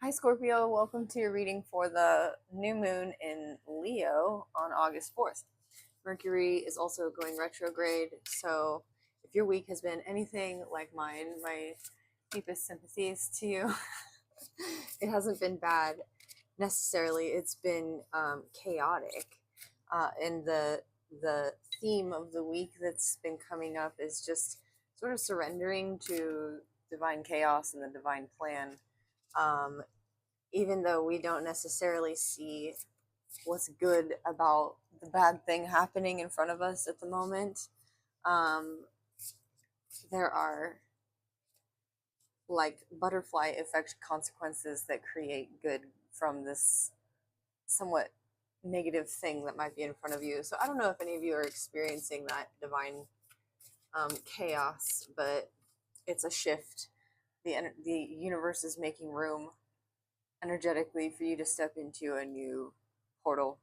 Hi Scorpio, welcome to your reading for the new moon in Leo on August 4th. Mercury is also going retrograde, so if your week has been anything like mine, my deepest sympathies to you. It hasn't been bad necessarily, it's been chaotic. And the theme of the week that's been coming up is just sort of surrendering to divine chaos and the divine plan. Um, Even though we don't necessarily see what's good about the bad thing happening in front of us at the moment, um, there are like butterfly effect consequences that create good from this somewhat negative thing that might be in front of you. So I don't know if any of you are experiencing that divine chaos, but it's a shift. The universe is making room energetically for you to step into a new portal,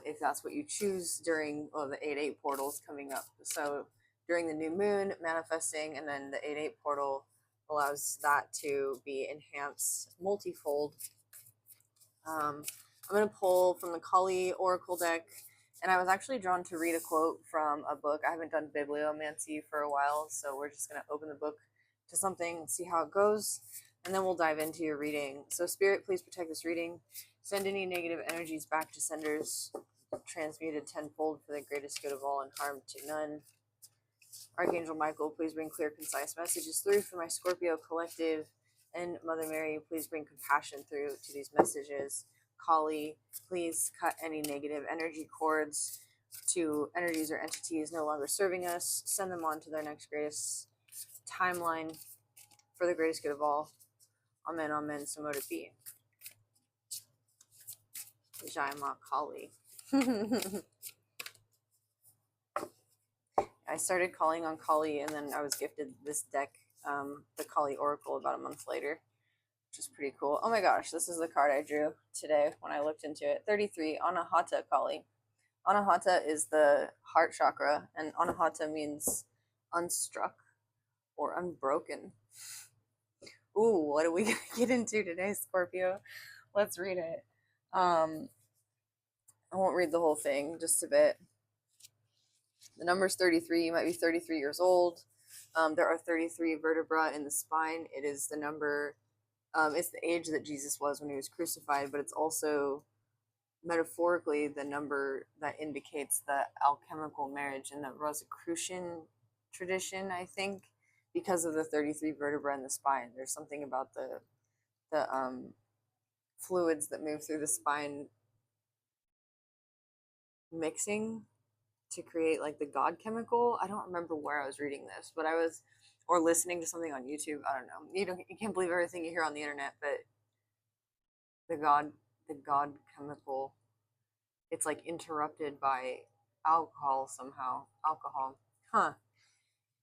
if that's what you choose during the 8-8 portals coming up. So during the new moon, manifesting, and then the 8-8 portal allows that to be enhanced multifold. I'm going to pull from the Kali Oracle deck, and I was actually drawn to read a quote from a book. I haven't done bibliomancy for a while, so we're just going to open the book to something and see how it goes, and then we'll dive into your reading. So Spirit, please protect this reading. Send any negative energies back to senders, transmuted tenfold for the greatest good of all and harm to none. Archangel Michael, please bring clear, concise messages through for my Scorpio collective. And Mother Mary, please bring compassion through to these messages. Kali, please cut any negative energy cords to energies or entities no longer serving us. Send them on to their next greatest timeline for the greatest good of all. Amen, amen, so mote it be. Jai Ma Kali. I started calling on Kali, and then I was gifted this deck, the Kali Oracle, about a month later, which is pretty cool. Oh my gosh, this is the card I drew today when I looked into it. 33, Anahata Kali. Anahata is the heart chakra, and Anahata means unstruck or unbroken. Ooh, what are we going to get into today, Scorpio? Let's read it. I won't read the whole thing, just a bit. The number's 33. You might be 33 years old. There are 33 vertebrae in the spine. It is the number, it's the age that Jesus was when he was crucified, but it's also metaphorically the number that indicates the alchemical marriage in the Rosicrucian tradition, I think, because of the 33 vertebrae in the spine. There's something about the fluids that move through the spine mixing to create like the God chemical. I don't remember where I was reading this, but I was, or listening to something on YouTube. I don't know. You can't believe everything you hear on the internet, but the God chemical, it's like interrupted by alcohol somehow. Alcohol. Huh.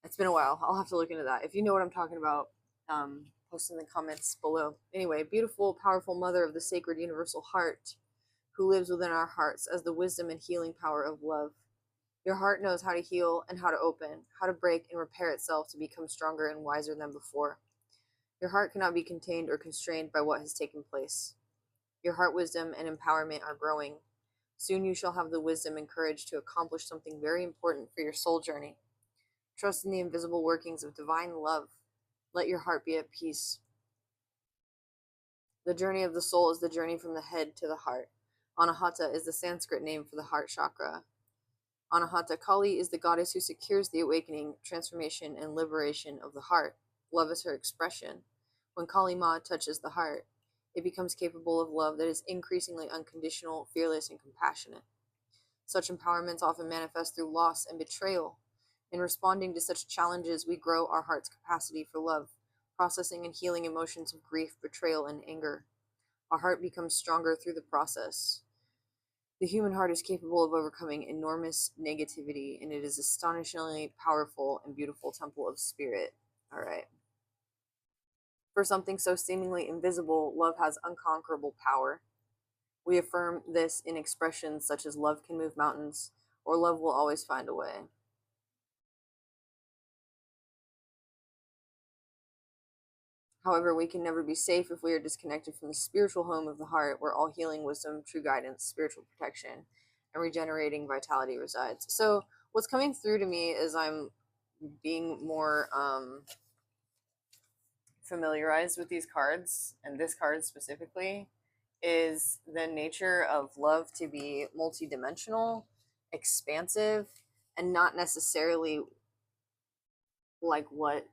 It's been a while. I'll have to look into that. If you know what I'm talking about, post in the comments below. Anyway, beautiful, powerful mother of the sacred universal heart who lives within our hearts as the wisdom and healing power of love. Your heart knows how to heal and how to open, how to break and repair itself to become stronger and wiser than before. Your heart cannot be contained or constrained by what has taken place. Your heart wisdom and empowerment are growing. Soon you shall have the wisdom and courage to accomplish something very important for your soul journey. Trust in the invisible workings of divine love. Let your heart be at peace. The journey of the soul is the journey from the head to the heart. Anahata is the Sanskrit name for the heart chakra. Anahata Kali is the goddess who secures the awakening, transformation, and liberation of the heart. Love is her expression. When Kali Ma touches the heart, it becomes capable of love that is increasingly unconditional, fearless, and compassionate. Such empowerments often manifest through loss and betrayal. In responding to such challenges, we grow our heart's capacity for love, processing and healing emotions of grief, betrayal, and anger. Our heart becomes stronger through the process. The human heart is capable of overcoming enormous negativity, and it is astonishingly powerful and beautiful temple of spirit. All right. For something so seemingly invisible, love has unconquerable power. We affirm this in expressions such as love can move mountains, or love will always find a way. However, we can never be safe if we are disconnected from the spiritual home of the heart, where all healing, wisdom, true guidance, spiritual protection, and regenerating vitality resides. So, what's coming through to me is I'm being more familiarized with these cards, and this card specifically is the nature of love to be multidimensional, expansive, and not necessarily like what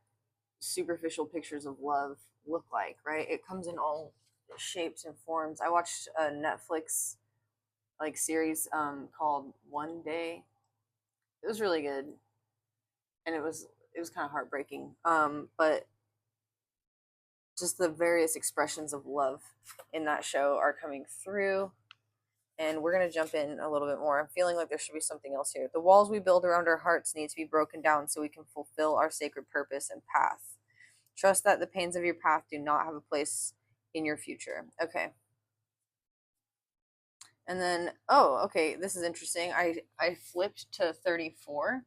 superficial pictures of love look like, right? It comes in all shapes and forms. I watched a Netflix like series called One Day. It was really good, and it was kind of heartbreaking. But just the various expressions of love in that show are coming through, and we're going to jump in a little bit more. I'm feeling like there should be something else here. The walls we build around our hearts need to be broken down so we can fulfill our sacred purpose and path. Trust that the pains of your path do not have a place in your future. Okay. And then, oh, okay, this is interesting. I flipped to 34,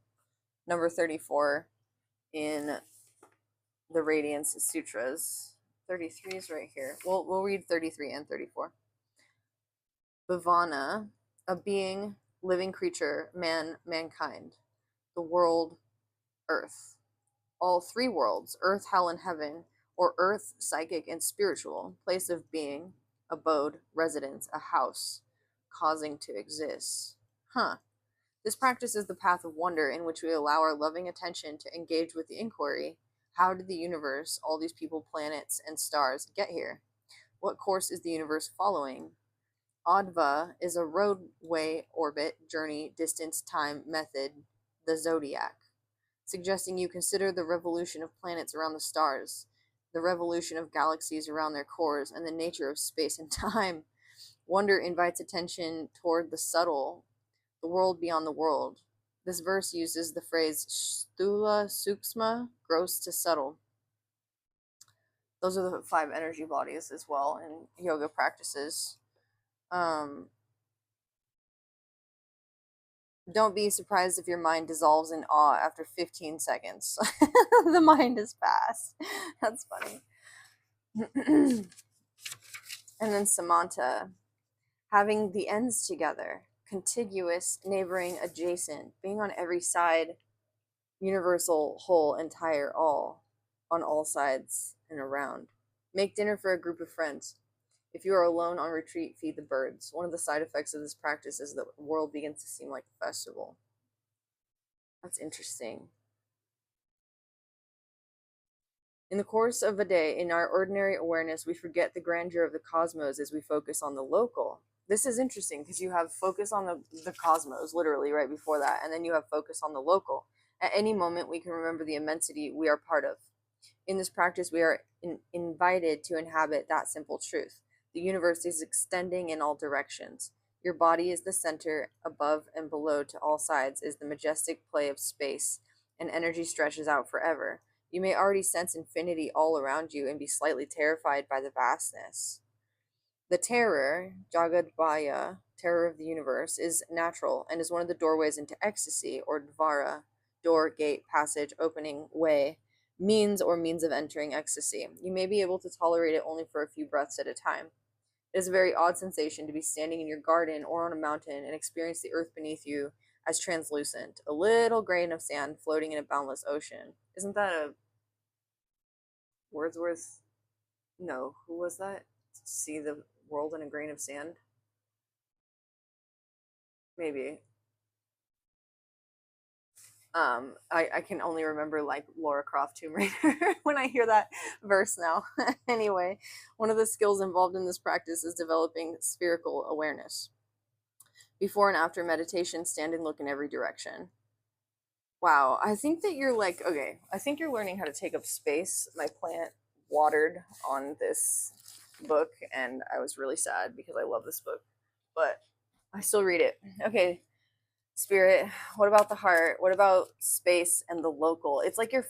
number 34 in the Radiance Sutras. 33 is right here. We'll read 33 and 34. Bhavana, a being, living creature, mankind, the world, earth. All three worlds, earth, hell, and heaven, or earth, psychic, and spiritual, place of being, abode, residence, a house, causing to exist. Huh. This practice is the path of wonder in which we allow our loving attention to engage with the inquiry. How did the universe, all these people, planets, and stars get here? What course is the universe following? Adva is a roadway, orbit, journey, distance, time, method, the zodiac, suggesting you consider the revolution of planets around the stars, the revolution of galaxies around their cores, and the nature of space and time. Wonder invites attention toward the subtle, the world beyond the world. This verse uses the phrase sthula suksma, gross to subtle. Those are the 5 energy bodies as well in yoga practices. Don't be surprised if your mind dissolves in awe after 15 seconds. The mind is fast. That's funny. And then Samantha, having the ends together, contiguous, neighboring, adjacent, being on every side, universal, whole, entire, all, on all sides and around. Make dinner for a group of friends. If you are alone on retreat, feed the birds. One of the side effects of this practice is that the world begins to seem like a festival. That's interesting. In the course of a day, in our ordinary awareness, we forget the grandeur of the cosmos as we focus on the local. This is interesting because you have focus on the cosmos, literally, right before that, and then you have focus on the local. At any moment, we can remember the immensity we are part of. In this practice, we are invited to inhabit that simple truth. The universe is extending in all directions. Your body is the center, above and below to all sides is the majestic play of space, and energy stretches out forever. You may already sense infinity all around you and be slightly terrified by the vastness. The terror, Jagadbhaya, terror of the universe, is natural and is one of the doorways into ecstasy, or dvara, door, gate, passage, opening, way, means of entering ecstasy. You may be able to tolerate it only for a few breaths at a time. It is a very odd sensation to be standing in your garden or on a mountain and experience the earth beneath you as translucent, a little grain of sand floating in a boundless ocean. Isn't that a Wordsworth? No, who was that? See the world in a grain of sand? Maybe. I can only remember like Laura Croft Tomb Raider when I hear that verse now. Anyway, one of the skills involved in this practice is developing spherical awareness. Before and after meditation, stand and look in every direction. Wow, I think that you're like, okay, I think you're learning how to take up space. My plant watered on this book, and I was really sad because I love this book, but I still read it. Okay, Spirit, what about the heart? What about space and the local? It's like you're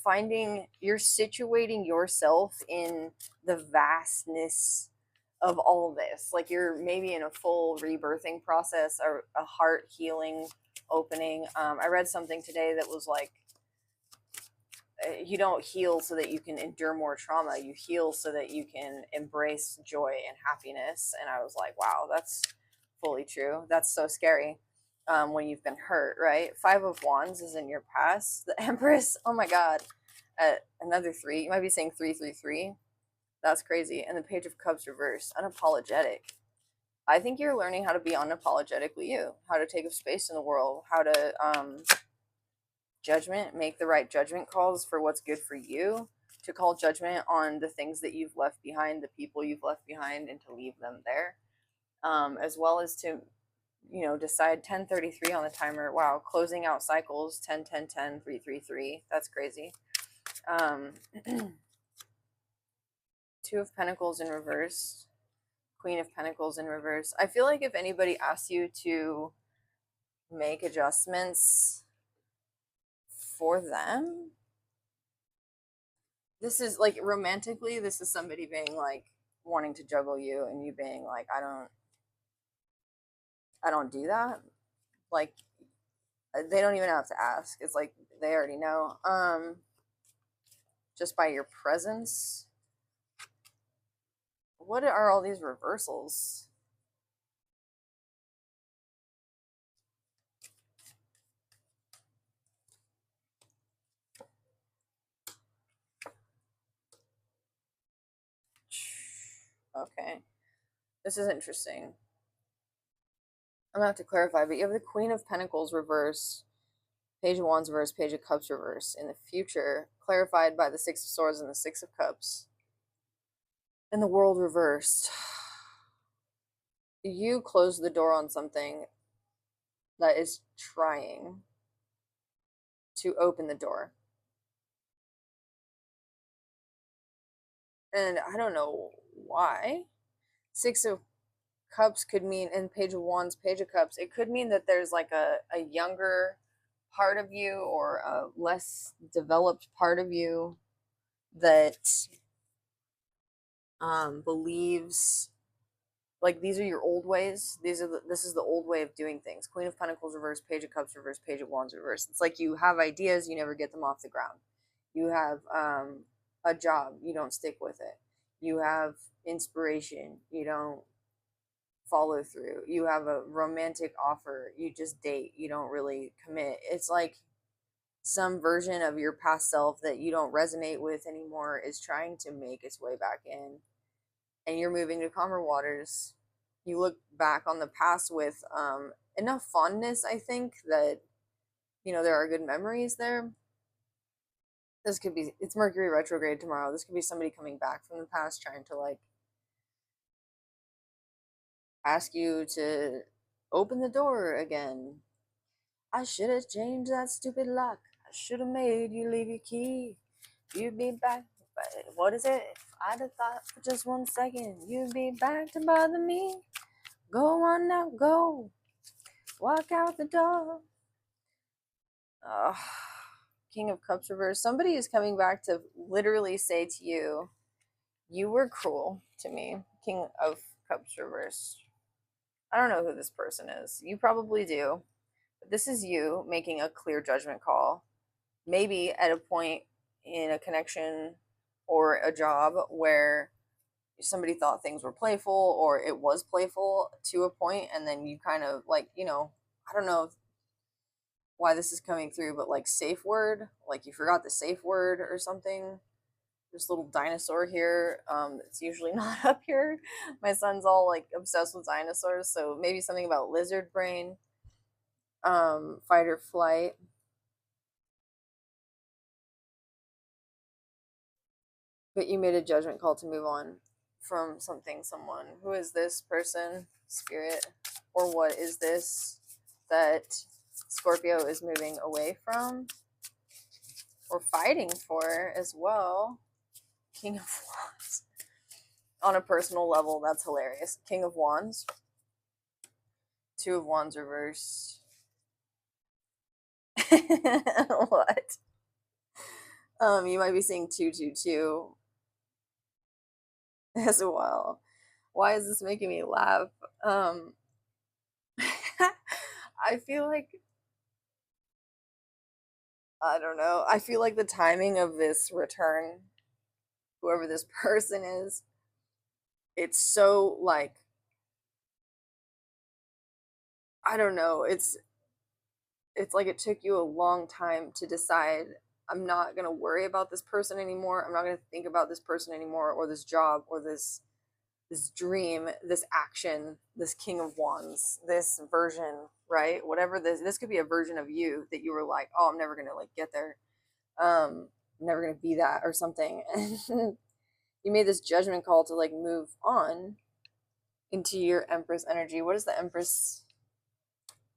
situating yourself in the vastness of all this. Like you're maybe in a full rebirthing process or a heart healing opening. I read something today that was like, you don't heal so that you can endure more trauma. You heal so that you can embrace joy and happiness. And I was like, wow, that's fully true. That's so scary. When you've been hurt, right? Five of Wands is in your past. The Empress, oh my God. Another three. You might be saying 333. That's crazy. And the Page of Cups reverse, unapologetic. I think you're learning how to be unapologetically you, how to take up space in the world, how to make the right judgment calls for what's good for you, to call judgment on the things that you've left behind, the people you've left behind, and to leave them there, as well as to decide 1033 on the timer. Wow, closing out cycles 10 10 10 3 3 3. That's crazy. Two of Pentacles in reverse, Queen of Pentacles in reverse. I feel like if anybody asks you to make adjustments for them, this is like romantically, this is somebody being like wanting to juggle you and you being like, I don't do that. Like, they don't even have to ask. It's like they already know. Just by your presence. What are all these reversals? Okay. This is interesting. I'm gonna have to clarify, but you have the Queen of Pentacles reverse, Page of Wands reverse, Page of Cups reverse in the future, clarified by the Six of Swords and the Six of Cups. And the World reversed. You close the door on something that is trying to open the door. And I don't know why. Six of Cups could mean, and Page of Wands, Page of Cups, it could mean that there's like a younger part of you or a less developed part of you that believes like these are your old ways. This is the old way of doing things. Queen of Pentacles reverse, Page of Cups reverse, Page of Wands reverse. It's like you have ideas, you never get them off the ground. You have a job, you don't stick with it. You have inspiration, you don't follow through. You have a romantic offer, you just date, you don't really commit. It's like some version of your past self that you don't resonate with anymore is trying to make its way back in, and you're moving to calmer waters. You look back on the past with enough fondness, I think, that there are good memories there. This could be, it's Mercury retrograde tomorrow. This could be somebody coming back from the past trying to like ask you to open the door again. I should have changed that stupid lock. I should have made you leave your key. You'd be back. But what is it? If I'd have thought for just 1 second, you'd be back to bother me. Go on now, go. Walk out the door. King of Cups reverse. Somebody is coming back to literally say to you, you were cruel to me. King of Cups reverse. I don't know who this person is. You probably do. But this is you making a clear judgment call. Maybe at a point in a connection or a job where somebody thought things were playful or it was playful to a point, and then you kind of like, I don't know why this is coming through, but like safe word, like you forgot the safe word or something. This little dinosaur here, it's usually not up here. My son's all like obsessed with dinosaurs, so maybe something about lizard brain, fight or flight. But you made a judgment call to move on from something, someone. Who is this person, spirit? Or what is this that Scorpio is moving away from or fighting for as well? King of Wands. On a personal level, that's hilarious. King of Wands. Two of Wands reversed. What? You might be seeing 222 as well. Why is this making me laugh? I feel like I don't know. I feel like the timing of this return, whoever this person is, it's so like, I don't know. It's like it took you a long time to decide I'm not going to worry about this person anymore. I'm not going to think about this person anymore, or this job, or this dream, this action, this king of wands, this version, right? Whatever this could be a version of you that you were like, "Oh, I'm never going to like get there. I'm never going to be that or something." And you made this judgment call to like move on into your Empress energy. What is the Empress?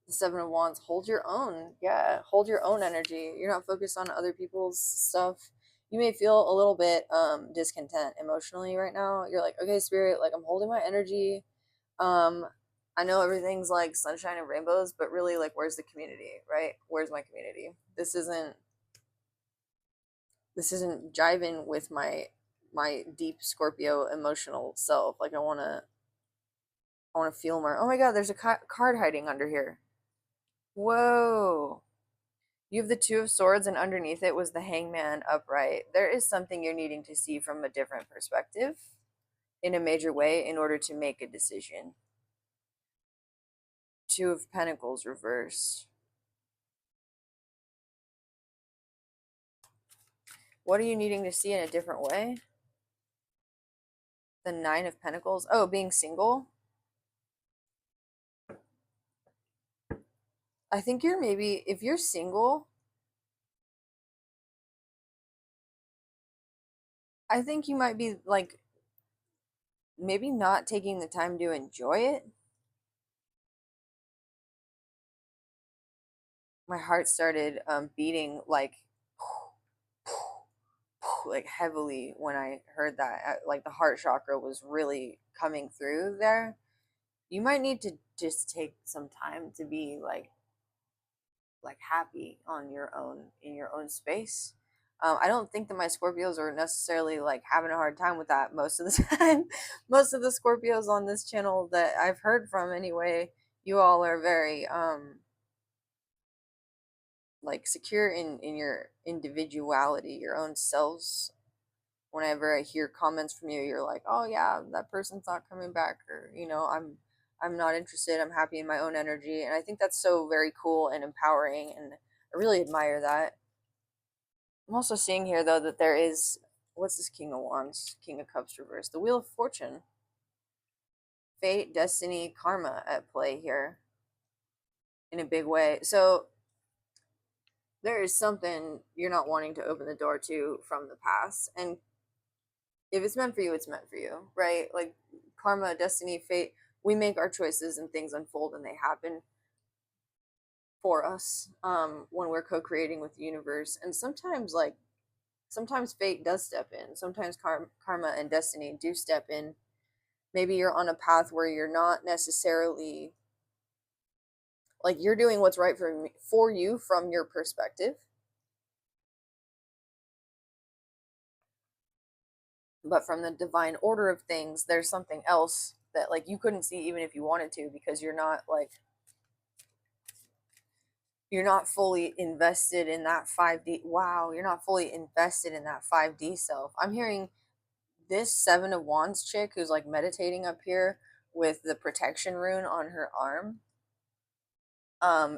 The Seven of Wands. Hold your own. Yeah, hold your own energy. You're not focused on other people's stuff. You may feel a little bit discontent emotionally right now. You're like, okay, spirit, like I'm holding my energy. Um, I know everything's like sunshine and rainbows, but really, like, where's the community, right? Where's my community? This isn't jiving with my deep Scorpio emotional self. Like, I want to feel more. Oh my God, there's a card hiding under here. Whoa. You have the Two of Swords, and underneath it was the Hangman upright. There is something you're needing to see from a different perspective in a major way in order to make a decision. Two of Pentacles reversed. What are you needing to see in a different way? The Nine of Pentacles. Oh, being single. I think you're maybe, if you're single, I think you might be like maybe not taking the time to enjoy it. My heart started beating like heavily when I heard that. Like the heart chakra was really coming through there. You might need to just take some time to be like happy on your own in your own space. I don't think that my Scorpios are necessarily like having a hard time with that most of the time. Most of the Scorpios on this channel that I've heard from anyway, you all are very like secure in your individuality, your own selves. Whenever I hear comments from you, you're like, oh yeah, that person's not coming back, or I'm not interested, I'm happy in my own energy. And I think that's so very cool and empowering, and I really admire that. I'm also seeing here though that there is, what's this King of Wands, King of Cups reversed, the Wheel of Fortune, fate, destiny, karma at play here in a big way. So there is something you're not wanting to open the door to from the past, and if it's meant for you, it's meant for you, right? Like karma, destiny, fate, we make our choices and things unfold and they happen for us when we're co-creating with the universe. And sometimes fate does step in. Sometimes karma and destiny do step in. Maybe you're on a path where you're not necessarily like you're doing what's right for you from your perspective. But from the divine order of things, there's something else that like you couldn't see even if you wanted to, because you're not fully invested in that 5D. Wow, you're not fully invested in that 5D self. I'm hearing this Seven of Wands chick who's like meditating up here with the protection rune on her arm.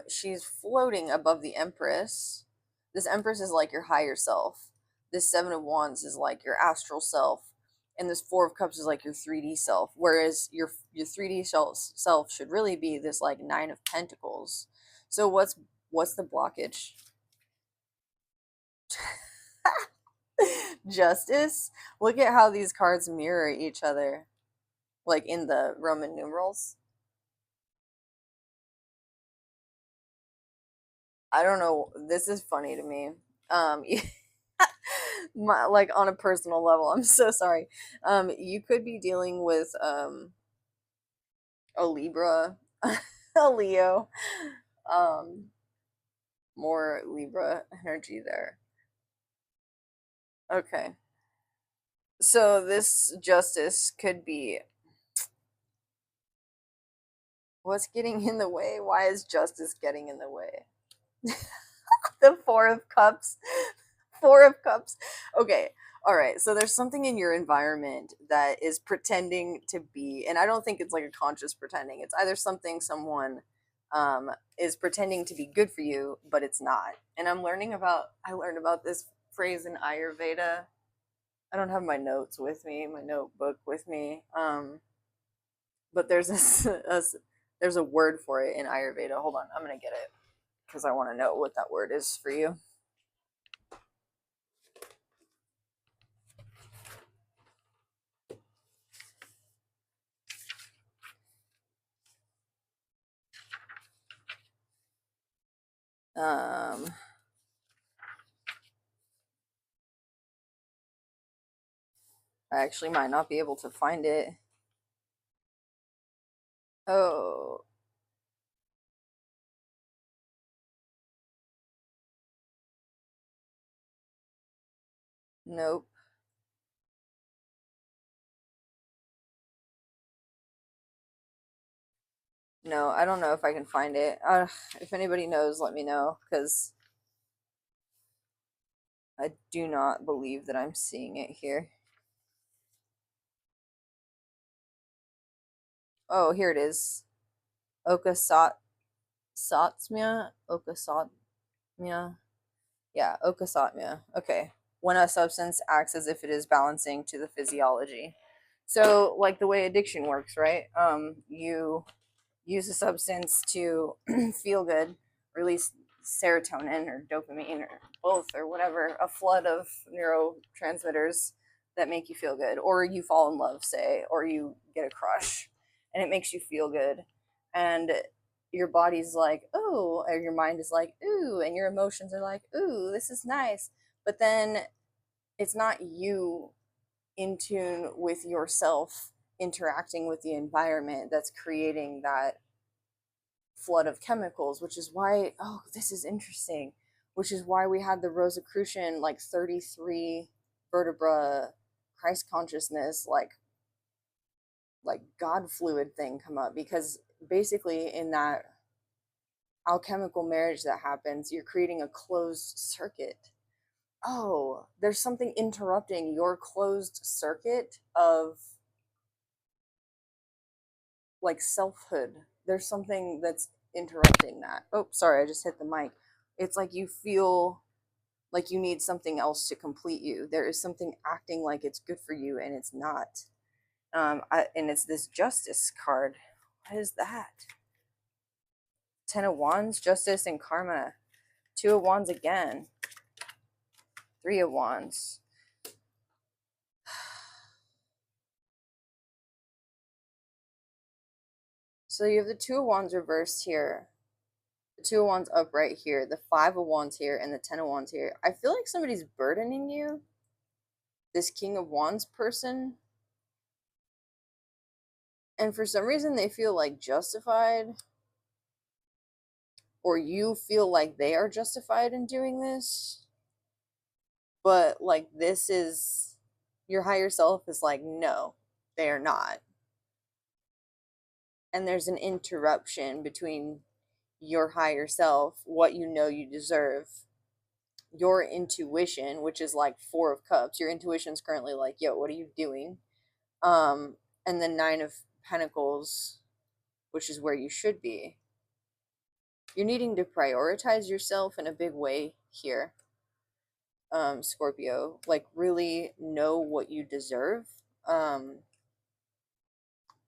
She's floating above the Empress. This Empress is like your higher self. This Seven of Wands is like your astral self. And this Four of Cups is like your 3D self. Whereas your 3D self should really be this like Nine of Pentacles. So what's the blockage? Justice. Look at how these cards mirror each other, like in the Roman numerals. I don't know. This is funny to me. Um, like on a personal level, I'm so sorry. You could be dealing with a Libra, a Leo, um, more Libra energy there. Okay. So this justice could be, what's getting in the way? Why is justice getting in the way? The Four of Cups. Four of Cups. Okay. All right. So there's something in your environment that is pretending to be, and I don't think it's like a conscious pretending. It's either something someone is pretending to be good for you, but it's not. And I learned about this phrase in Ayurveda. I don't have my notes with me, my notebook with me. But there's a word for it in Ayurveda. Hold on, I'm gonna get it because I want to know what that word is for you. Um, I actually might not be able to find it. Oh, nope. No, I don't know if I can find it. If anybody knows, let me know because I do not believe that I'm seeing it here. Oh, here it is. Okasat Satsmya? Okasatmya? Yeah, Okasatmya. Okay. When a substance acts as if it is balancing to the physiology. So, like the way addiction works, right? You use a substance to feel good, release serotonin or dopamine or both or whatever, a flood of neurotransmitters that make you feel good. Or you fall in love, say, or you get a crush and it makes you feel good. And your body's like, oh, or your mind is like, ooh, and your emotions are like, ooh, this is nice. But then it's not you in tune with yourself interacting with the environment that's creating that flood of chemicals, which is why, oh, this is interesting, which is why we had the Rosicrucian, like 33 vertebra Christ consciousness, like God fluid thing come up, because basically in that alchemical marriage that happens, you're creating a closed circuit. Oh, there's something interrupting your closed circuit of like selfhood. There's something that's interrupting that. Oh, sorry, I just hit the mic. It's like you feel like you need something else to complete you. There is something acting like it's good for you and it's not. And it's this justice card. What is that? 10 of Wands, justice and karma. 2 of Wands again. 3 of Wands. So you have the 2 of Wands reversed here, the 2 of Wands upright here, the 5 of Wands here, and the 10 of Wands here. I feel like somebody's burdening you, this King of Wands person, and for some reason they feel like justified, or you feel like they are justified in doing this, but like this is your higher self is like, no, they are not. And there's an interruption between your higher self, what you know you deserve, your intuition, which is like 4 of Cups. Your intuition's currently like, yo, what are you doing? And the 9 of Pentacles, which is where you should be. You're needing to prioritize yourself in a big way here, Scorpio. Like, really know what you deserve,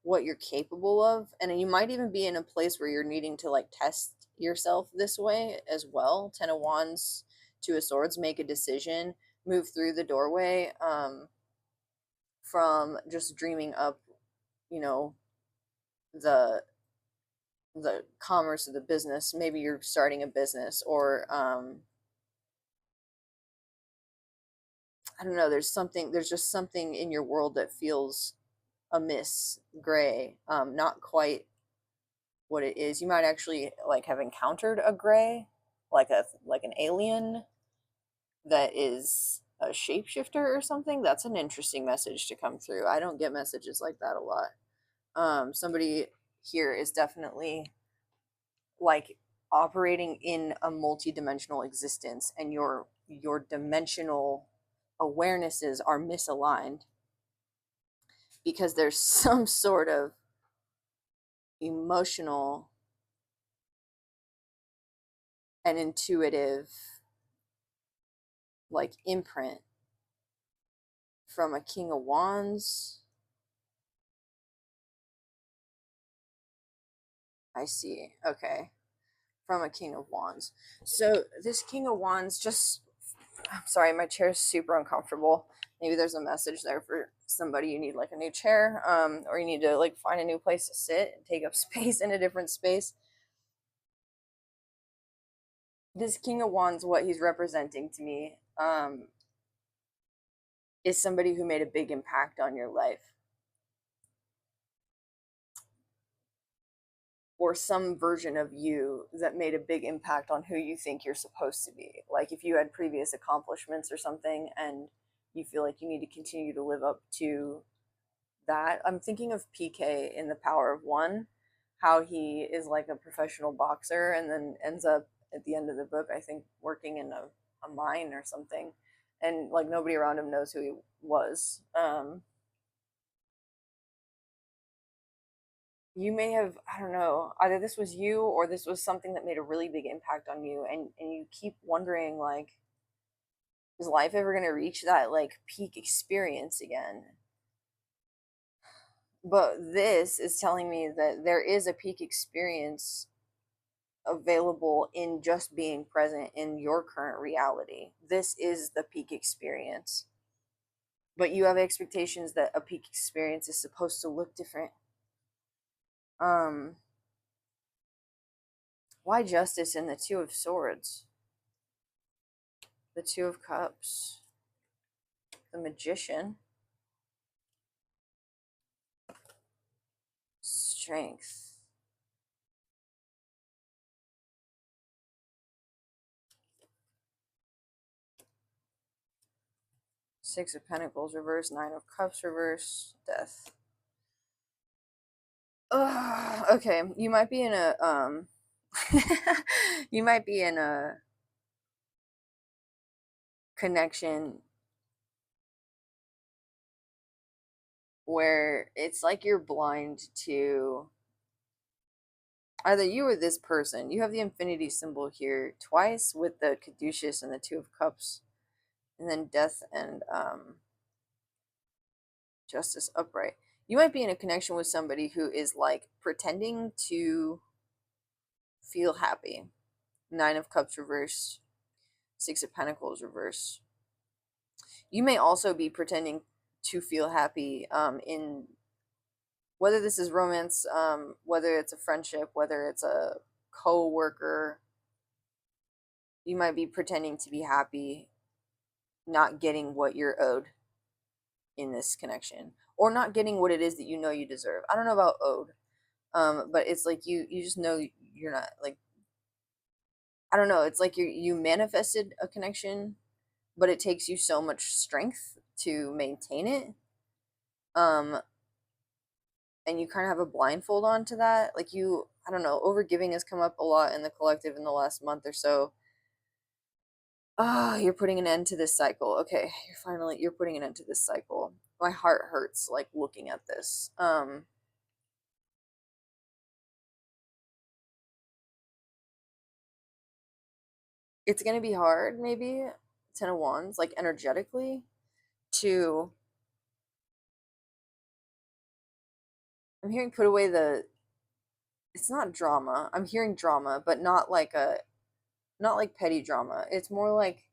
what you're capable of, and you might even be in a place where you're needing to like test yourself this way as well. 10 of Wands, 2 of Swords, make a decision, move through the doorway, from just dreaming up, you know, the commerce of the business. Maybe you're starting a business, or I don't know, there's just something in your world that feels amiss, gray, not quite what it is. You might actually like have encountered a gray, like an alien that is a shapeshifter or something. That's an interesting message to come through. I don't get messages like that a lot. Somebody here is definitely like operating in a multi-dimensional existence and your dimensional awarenesses are misaligned because there's some sort of emotional and intuitive like imprint from a King of Wands. I see. Okay. From a King of Wands. So this King of Wands just, I'm sorry, my chair is super uncomfortable. Maybe there's a message there for somebody. You need like a new chair, or you need to like find a new place to sit and take up space in a different space. This King of Wands, what he's representing to me, is somebody who made a big impact on your life, or some version of you that made a big impact on who you think you're supposed to be. Like if you had previous accomplishments or something and you feel like you need to continue to live up to that. I'm thinking of PK in The Power of One, how he is like a professional boxer and then ends up at the end of the book, I think, working in a mine or something. And like nobody around him knows who he was. You may have, I don't know, either this was you or this was something that made a really big impact on you, and you keep wondering like, is life ever going to reach that like peak experience again? But this is telling me that there is a peak experience available in just being present in your current reality. This is the peak experience, but you have expectations that a peak experience is supposed to look different. Why justice in the Two of Swords, the Two of Cups, the Magician, Strength, Six of Pentacles reverse, Nine of Cups reverse, Death. Ugh, okay, you might be in a you might be in a connection where it's like you're blind to either you or this person. You have the infinity symbol here twice with the caduceus and the Two of Cups, and then Death and Justice upright. You might be in a connection with somebody who is like pretending to feel happy. Nine of Cups reverse, Six of Pentacles reverse. You may also be pretending to feel happy in whether this is romance, whether it's a friendship, whether it's a co-worker. You might be pretending to be happy, not getting what you're owed in this connection, or not getting what it is that you know you deserve. I don't know about owed, but it's like you just know you're not like, I don't know. It's like you manifested a connection, but it takes you so much strength to maintain it. And you kind of have a blindfold on to that. Like you, I don't know, overgiving has come up a lot in the collective in the last month or so. You're putting an end to this cycle. Okay, you're putting an end to this cycle. My heart hurts like looking at this. It's gonna be hard, maybe, Ten of Wands, like energetically, to I'm hearing put away the it's not drama. I'm hearing drama, but not like petty drama. It's more like,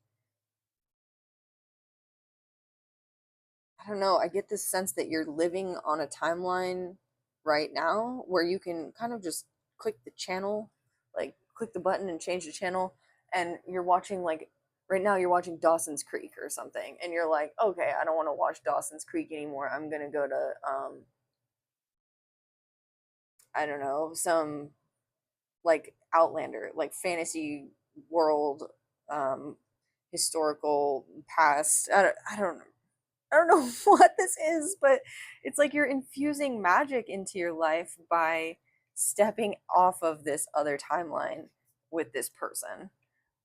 I don't know, I get this sense that you're living on a timeline right now where you can kind of just click the channel, like click the button and change the channel, and you're watching like right now you're watching Dawson's Creek or something, and you're like, okay, I don't want to watch Dawson's Creek anymore. I'm gonna go to I don't know, some like Outlander, like fantasy world, um, historical past. I don't know what this is, but it's like you're infusing magic into your life by stepping off of this other timeline. with this person.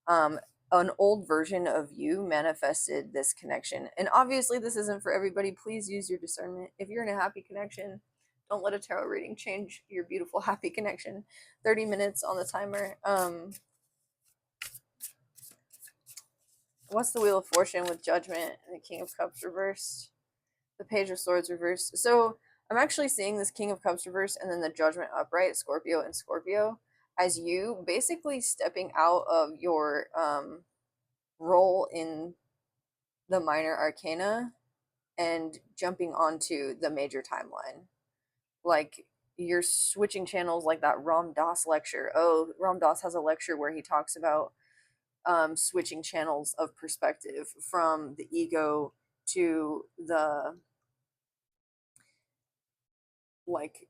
Um, an old version of you manifested this connection. And obviously, this isn't for everybody. Please use your discernment. If you're in a happy connection, don't let a tarot reading change your beautiful, happy connection. 30 minutes on the timer. What's the Wheel of Fortune with Judgment and the King of Cups reversed? The Page of Swords reversed. So I'm actually seeing this King of Cups reversed and then the Judgment upright, Scorpio and Scorpio, as you basically stepping out of your role in the minor arcana and jumping onto the major timeline. Like you're switching channels like that Ram Dass lecture. Oh, Ram Dass has a lecture where he talks about switching channels of perspective from the ego to the like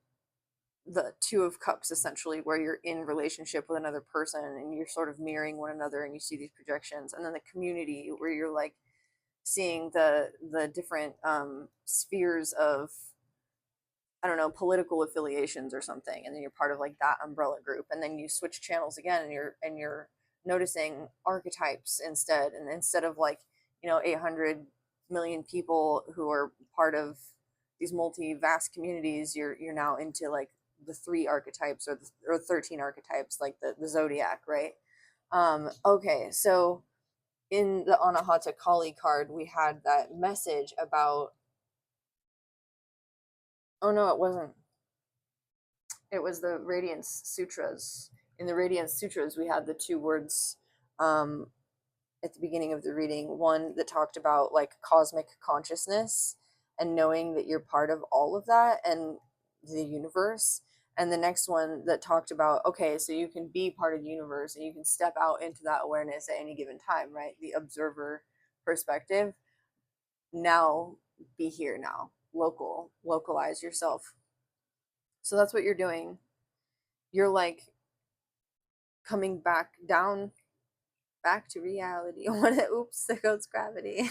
the Two of Cups, essentially, where you're in relationship with another person and you're sort of mirroring one another and you see these projections, and then the community where you're like seeing the different spheres of, I don't know, political affiliations or something, and then you're part of like that umbrella group, and then you switch channels again, and you're noticing archetypes instead, and instead of like 800 million people who are part of these multi-vast communities, you're now into like the three archetypes or 13 archetypes, like the zodiac, right? Okay, so in the Anahata Kali card, we had that message about, oh no, it wasn't. It was the Radiance Sutras. In the Radiance Sutras, we had the two words um, at the beginning of the reading. One that talked about like cosmic consciousness and knowing that you're part of all of that and the universe. And the next one that talked about, okay, so you can be part of the universe and you can step out into that awareness at any given time, right? The observer perspective. Now be here now. Localize yourself. So that's what you're doing. You're like coming back to reality. When it, oops, there goes gravity.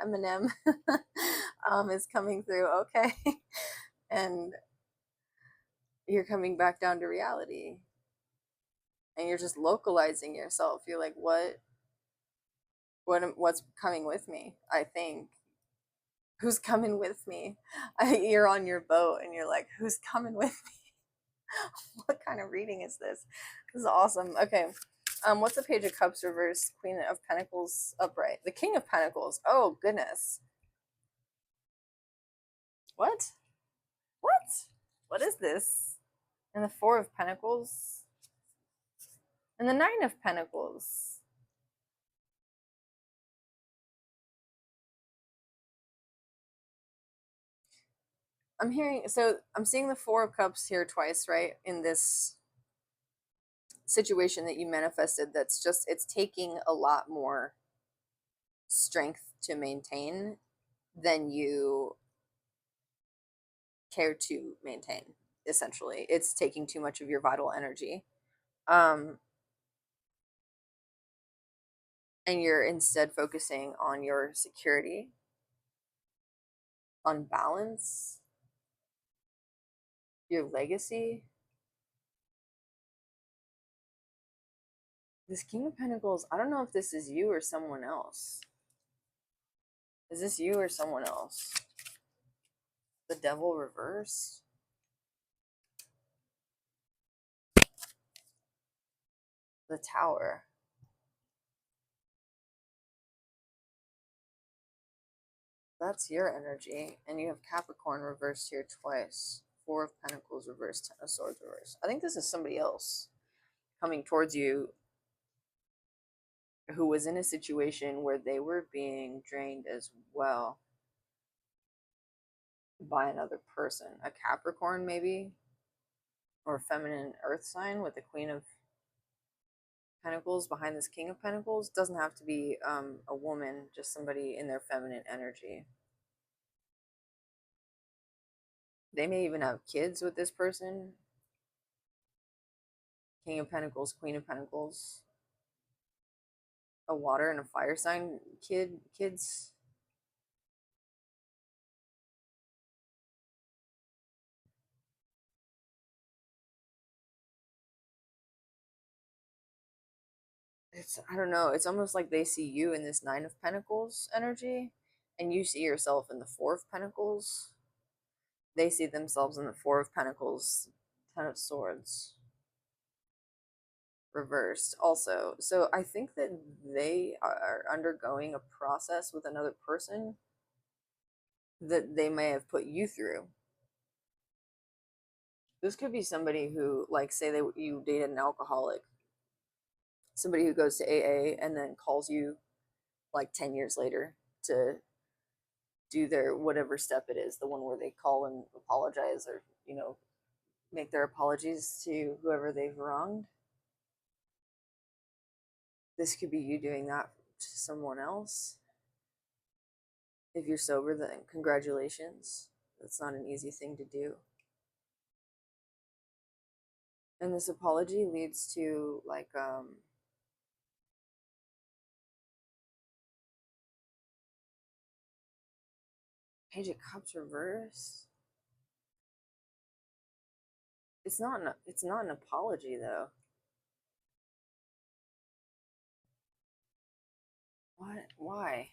Eminem is coming through. Okay. And you're coming back down to reality. And you're just localizing yourself. You're like, what's coming with me? I think. Who's coming with me? You're on your boat and you're like, who's coming with me? What kind of reading is this? This is awesome. Okay. What's the Page of Cups reverse? Queen of Pentacles upright. The King of Pentacles. Oh goodness. What? What? What is this? And the Four of Pentacles. And the Nine of Pentacles. I'm hearing, so I'm seeing the Four of Cups here twice, right? In this situation that you manifested, that's just, it's taking a lot more strength to maintain than you care to maintain. Essentially, it's taking too much of your vital energy, and you're instead focusing on your security, on balance, your legacy. This King of Pentacles, I don't know if this is you or someone else. Is this you or someone else? The Devil reversed. The Tower. That's your energy. And you have Capricorn reversed here twice. Four of Pentacles reversed. Ten of Swords reversed. I think this is somebody else coming towards you who was in a situation where they were being drained as well by another person. A Capricorn, maybe? Or a feminine earth sign with the Queen of Pentacles behind this King of Pentacles. Doesn't have to be a woman, just somebody in their feminine energy. They may even have kids with this person. King of Pentacles, Queen of Pentacles. A water and a fire sign kids. it's, I don't know, it's almost like they see you in this Nine of Pentacles energy, and you see yourself in the Four of Pentacles. They see themselves in the Four of Pentacles, Ten of Swords reversed also. So I think that they are undergoing a process with another person that they may have put you through. This could be somebody who, like, say you dated an alcoholic, somebody who goes to AA and then calls you like 10 years later to do their whatever step it is, the one where they call and apologize, or, make their apologies to whoever they've wronged. This could be you doing that to someone else. If you're sober, then congratulations. That's not an easy thing to do. And this apology leads to, like, Page of Cups reverse. It's not an apology though. What? Why?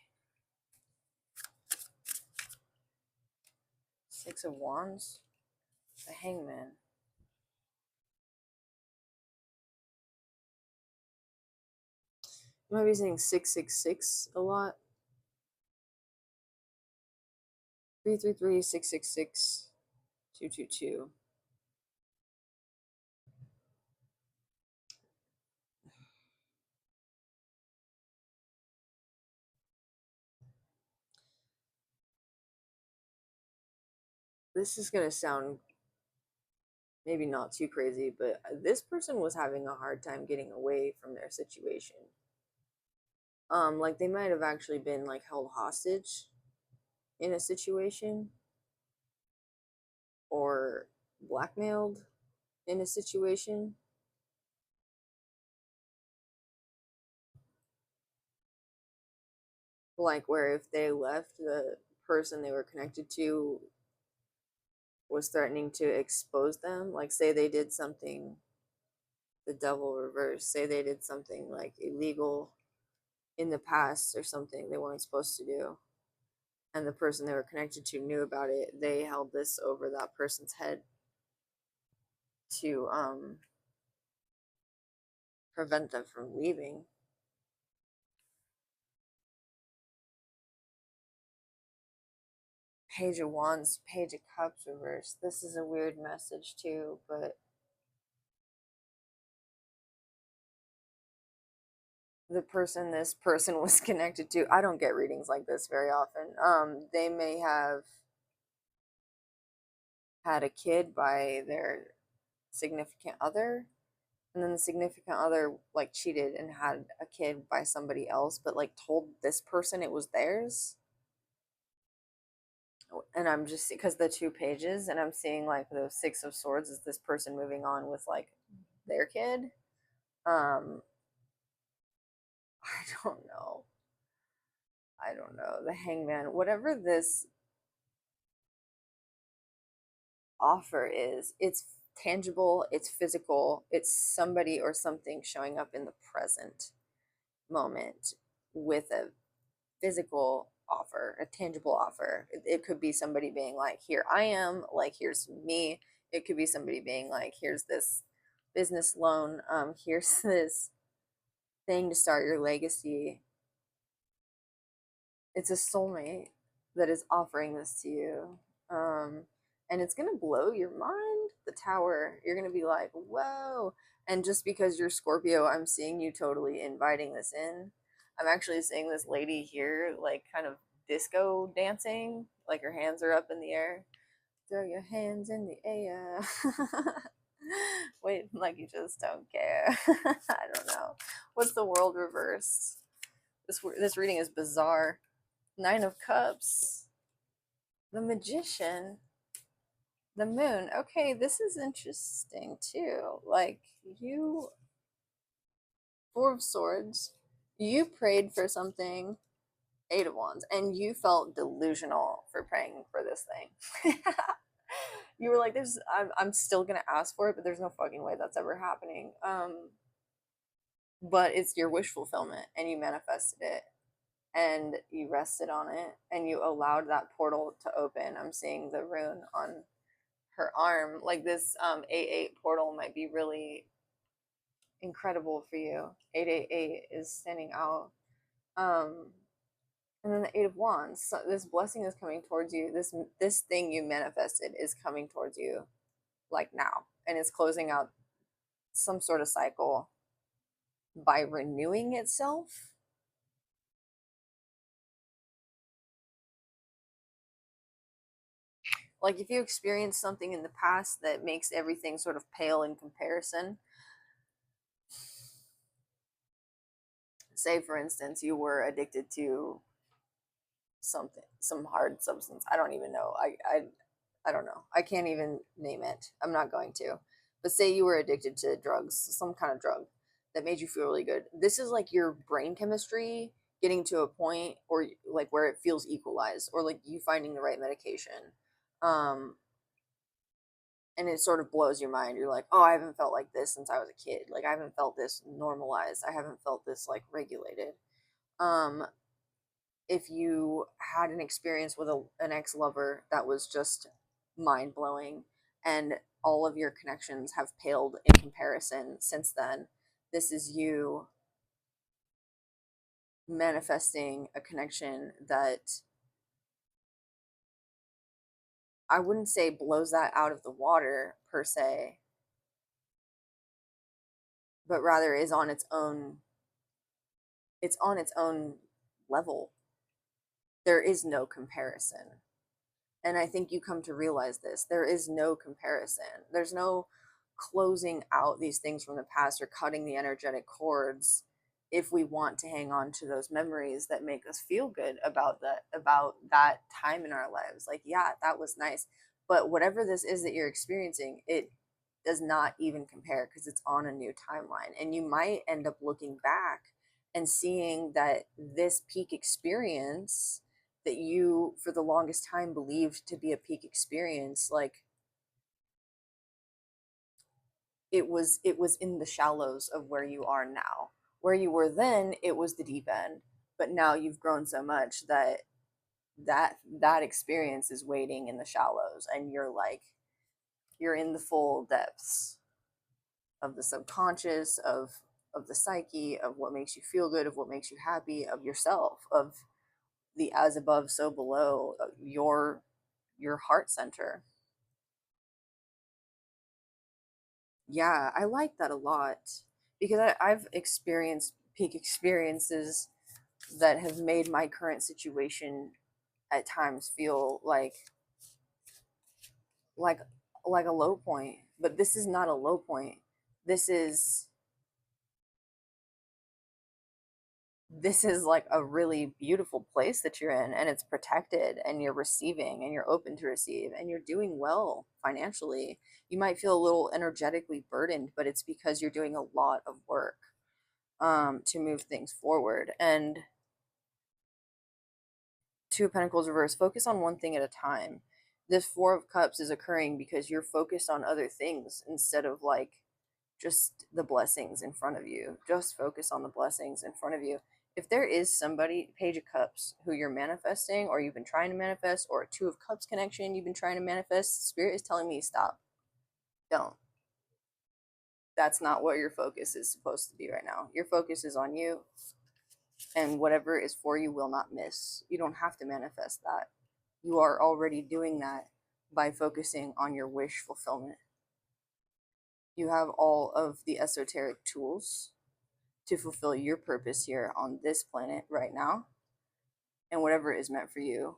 Six of Wands. The Hangman. You might be saying 666 a lot. 333 666 222. This is going to sound maybe not too crazy, but this person was having a hard time getting away from their situation. Like they might have actually been like held hostage in a situation, or blackmailed in a situation. Like where if they left, the person they were connected to was threatening to expose them. Like say they did something, the devil reverse, say they did something like illegal in the past or something they weren't supposed to do, and the person they were connected to knew about it, they held this over that person's head to prevent them from leaving. Page of Wands, Page of Cups reverse. This is a weird message too, but the person this person was connected to, I don't get readings like this very often. They may have had a kid by their significant other, and then the significant other like cheated and had a kid by somebody else, but like told this person it was theirs. And I'm just, because the 2 pages, and I'm seeing like the Six of Swords is this person moving on with like their kid. I don't know. The Hangman, whatever this offer is, it's tangible, it's physical, it's somebody or something showing up in the present moment with a physical offer, a tangible offer. It could be somebody being like, here I am, like, here's me. It could be somebody being like, here's this business loan, here's this thing to start your legacy. It's a soulmate that is offering this to you. And it's going to blow your mind. The Tower, you're going to be like, whoa. And just because you're Scorpio, I'm seeing you totally inviting this in. I'm actually seeing this lady here, like kind of disco dancing, like her hands are up in the air. Throw your hands in the air. Wait, like you just don't care. I don't know. What's the world reversed? This reading is bizarre. Nine of Cups. The Magician. The Moon. Okay, this is interesting too. Like, you, Four of Swords, you prayed for something, Eight of Wands, and you felt delusional for praying for this thing. You were like, I'm still gonna ask for it, but there's no fucking way that's ever happening. but it's your wish fulfillment and you manifested it and you rested on it and you allowed that portal to open. I'm seeing the rune on her arm. Like this 8-8 portal might be really incredible for you. 888 is standing out. Um, and then the 8 of Wands. So this blessing is coming towards you. This thing you manifested is coming towards you like now, and it's closing out some sort of cycle by renewing itself. Like if you experience something in the past that makes everything sort of pale in comparison, say for instance you were addicted to something, some hard substance. I don't even know. I don't know. I can't even name it. I'm not going to. But say you were addicted to drugs, some kind of drug that made you feel really good. This is like your brain chemistry getting to a point or like where it feels equalized, or like you finding the right medication. Um and it sort of blows your mind. You're like, "Oh, I haven't felt like this since I was a kid. Like I haven't felt this normalized. I haven't felt this like regulated." Um if you had an experience with an ex-lover that was just mind-blowing and all of your connections have paled in comparison since then, this is you manifesting a connection that I wouldn't say blows that out of the water per se, but rather is on its own, it's on its own level. There is no comparison. And I think you come to realize this. There is no comparison. There's no closing out these things from the past or cutting the energetic cords if we want to hang on to those memories that make us feel good about that time in our lives. Like, yeah, that was nice. But whatever this is that you're experiencing, it does not even compare because it's on a new timeline. And you might end up looking back and seeing that this peak experience that you for the longest time believed to be a peak experience, like it was in the shallows of where you are now. Where you were then, it was the deep end, but now you've grown so much that that experience is waiting in the shallows, and you're like, you're in the full depths of the subconscious, of the psyche, of what makes you feel good, of what makes you happy, of yourself, of the as above so below, your heart center. Yeah, I like that a lot because I've experienced peak experiences that have made my current situation at times feel like like a low point. But this is not a low point. This is this is like a really beautiful place that you're in, and it's protected, and you're receiving and you're open to receive and you're doing well financially. You might feel a little energetically burdened, but it's because you're doing a lot of work to move things forward. And Two of Pentacles reverse, focus on one thing at a time. This Four of Cups is occurring because you're focused on other things instead of like just the blessings in front of you. Just focus on the blessings in front of you. If there is somebody, Page of Cups, who you're manifesting or you've been trying to manifest, or a Two of Cups connection you've been trying to manifest, Spirit is telling me stop. Don't. That's not what your focus is supposed to be right now. Your focus is on you, and whatever is for you will not miss. You don't have to manifest that. You are already doing that by focusing on your wish fulfillment. You have all of the esoteric tools to fulfill your purpose here on this planet right now. And whatever is meant for you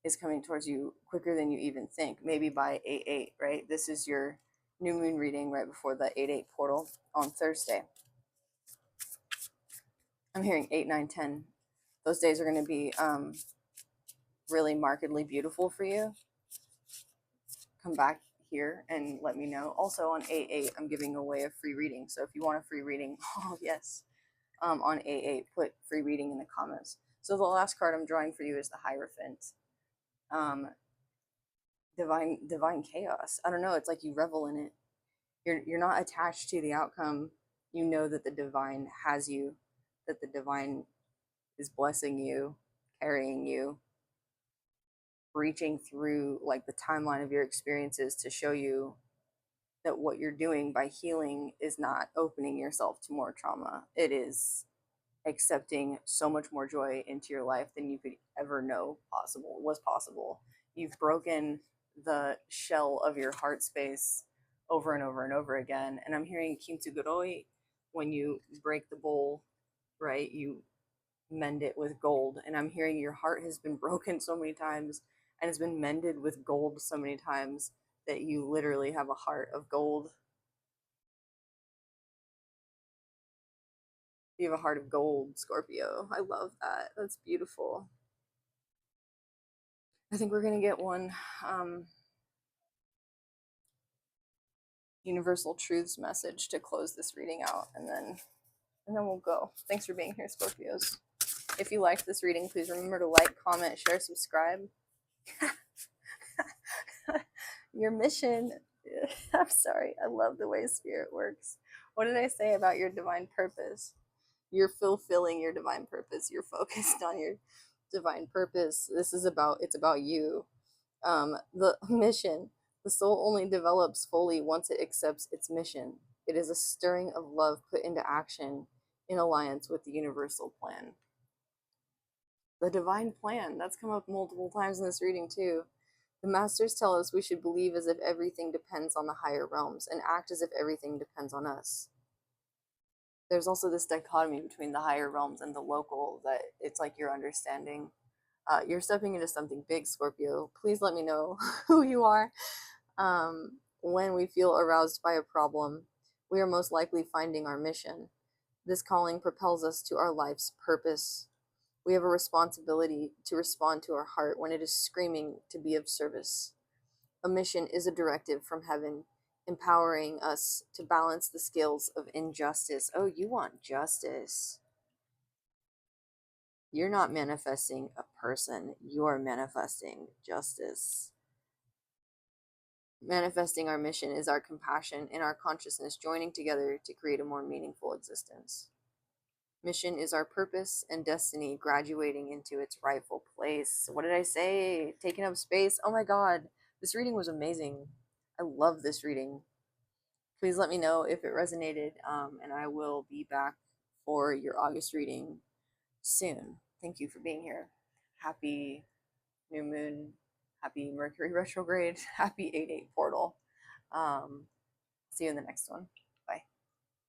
is coming towards you quicker than you even think. Maybe by 8-8, right? This is your new moon reading right before the 8-8 portal on Thursday. I'm hearing 8, 9, 10. Those days are going to be really markedly beautiful for you. Come back here and let me know. Also on 8-8, I'm giving away a free reading. So if you want a free reading, oh yes, on 8-8, put free reading in the comments. So the last card I'm drawing for you is the Hierophant. Divine chaos. I don't know. It's like you revel in it. You're not attached to the outcome. You know that the divine has you, that the divine is blessing you, carrying you, reaching through like the timeline of your experiences to show you that what you're doing by healing is not opening yourself to more trauma. It is accepting so much more joy into your life than you could ever know was possible. You've broken the shell of your heart space over and over and over again. And I'm hearing kintuguroi, when you break the bowl, right? You mend it with gold. And I'm hearing your heart has been broken so many times and has been mended with gold so many times that you literally have a heart of gold. You have a heart of gold, Scorpio. I love that. That's beautiful. I think we're going to get one universal truths message to close this reading out, and then we'll go. Thanks for being here, Scorpios. If you liked this reading, please remember to like, comment, share, subscribe. Your mission. I'm sorry. I love the way spirit works. What did I say about your divine purpose? You're fulfilling your divine purpose. You're focused on your divine purpose. It's about you. The mission. The soul only develops fully once it accepts its mission. It is a stirring of love put into action in alliance with the universal plan. The divine plan. That's come up multiple times in this reading too. The masters tell us we should believe as if everything depends on the higher realms and act as if everything depends on us. There's also this dichotomy between the higher realms and the local that it's like you're understanding. You're stepping into something big, Scorpio. Please let me know who you are. When we feel aroused by a problem, we are most likely finding our mission. This calling propels us to our life's purpose. We have a responsibility to respond to our heart when it is screaming to be of service. A mission is a directive from heaven, empowering us to balance the scales of injustice. Oh, you want justice. You're not manifesting a person, you're manifesting justice. Manifesting our mission is our compassion and our consciousness joining together to create a more meaningful existence. Mission is our purpose and destiny graduating into its rightful place. What did I say? Taking up space. Oh my God. This reading was amazing. I love this reading. Please let me know if it resonated, and I will be back for your August reading soon. Thank you for being here. Happy new moon. Happy Mercury retrograde. Happy 8/8 portal. See you in the next one.